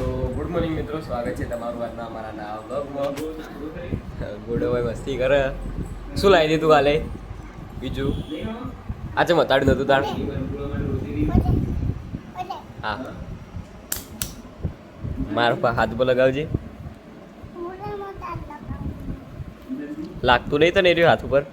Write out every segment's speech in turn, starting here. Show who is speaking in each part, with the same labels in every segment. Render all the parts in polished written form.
Speaker 1: તો good morning મિત્રો, સ્વાગત છે તમારું આજના અમારા નવા બ્લોગમાં. ગુડો ભાઈ મસ્તી કરે. શું લાવી દીધું કાલે બીજું? આજે મતાડ્યું નતું તાણ. હા, મારા પર હાથ પર લગાવજે. લાગતું નહીં તો નહીં રહ્યું હાથ ઉપર.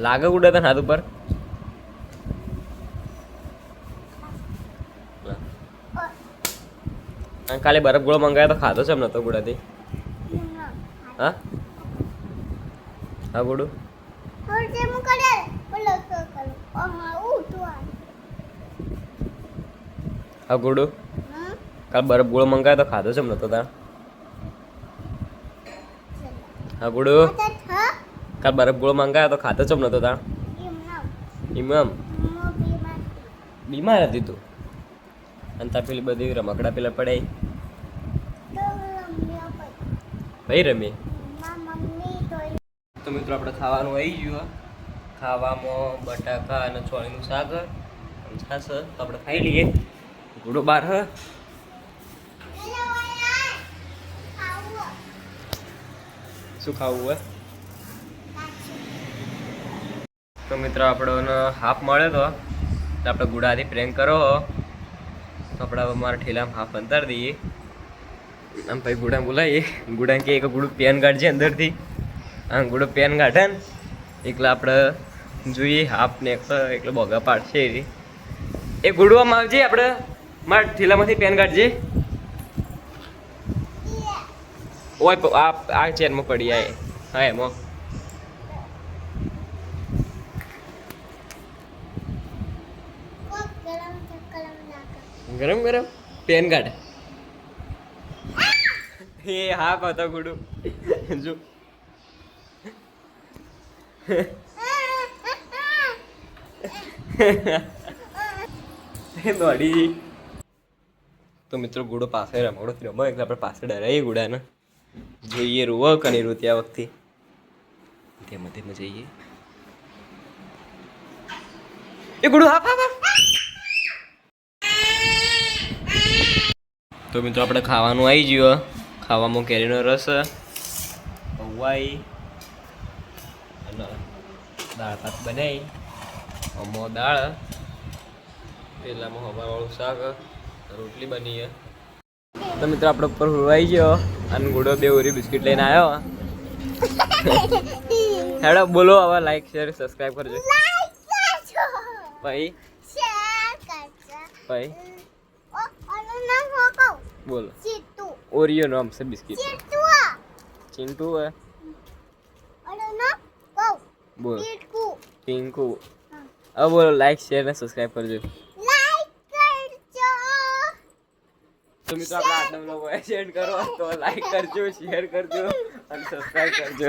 Speaker 1: લાગે ઉડે તને હાથ ઉપર. કાલે બરફ ગોળો મંગાવ્યો તો ખાધો છે એમ નતો ગુડાથી. હા હા ગુડુ હા ગુડુ કાલ બરફ ગોળો મંગાવ્યો તો ખાધો છે એમ નતો તાર. હા ગુડુ કાલ બરફ ગોળો મંગાવ્યો તો ખાધો છે એમ નતો તાર. ઇમામ બીમાર હતી તું અને તાર પેલી બધી રમકડા પેલા પડાય ભાઈ રમી. તો મિત્રો આપણે ખાવાનું આવી ગયું. ખાવામાં બટાકા અને ચોળીનું શાક અને છાશ તો આપણે ખાઈ લઈએ. ગુડો બાર હ શું ખાવું હોય તો મિત્રો આપણને હાફ મળે તો આપણે ગુડાથી પ્રેન્ક કરો તો આપણે અમારા ઠેલામાં હાફ અંતર દઈએ. આમ ભાઈ ગુડા બોલાવીએ. ગુડા કે એક ગુડું પેન કાઢજે અંદરથી. આમ ગુડો પેન કાઢે ને એકલા આપણે જોઈએ હાફ ને એકલો બોગા પાડશે. એ ગુડું આમ આવજે, આપણે મારા ઠેલામાંથી પેન કાઢજે. ઓય આ ચેરમાં પડી આય. હા એમાં ગરમ ગરમ પેન કાઢે. એ હા કહો ગુડુ જો દોડી. તો મિત્રો ગુડો પાસે રમકડો રમો એટલે આપણે પાસે ડરાઈએ ગુડાને. જોઈએ રોવો કની રો ત્યાં વખતે તેમાં તેમાં જઈએ. એ ગુડુ હા હા. તો મિત્રો આપણે ખાવાનું આવી ગયું. ખાવામાં કેરીનો રસ, પૌવાઈ અને દાળ ભાત બનાવી. અમો દાળ, પેલામાં હવાવાળું શાક, રોટલી બની. તો મિત્રો આપણે ઉપર હુરવાઈ ગયો અને ગુડો બે ઓરી બિસ્કિટ લઈને આવ્યો. હેડો બોલો હવે લાઈક શેર સબસ્ક્રાઈબ કરજો ભાઈ. ભાઈ બોલો. ओरियो नाम से बिस्किट चिंटू है बोल पिंकू. अब बोलो लाइक शेयर ने सब्सक्राइब कर दो. तो मित्रों આપણે આજનો વ્લોગ એન્ડ કરો તો લાઈક કરજો, શેર કરજો અને સબસ્ક્રાઇબ કરજો.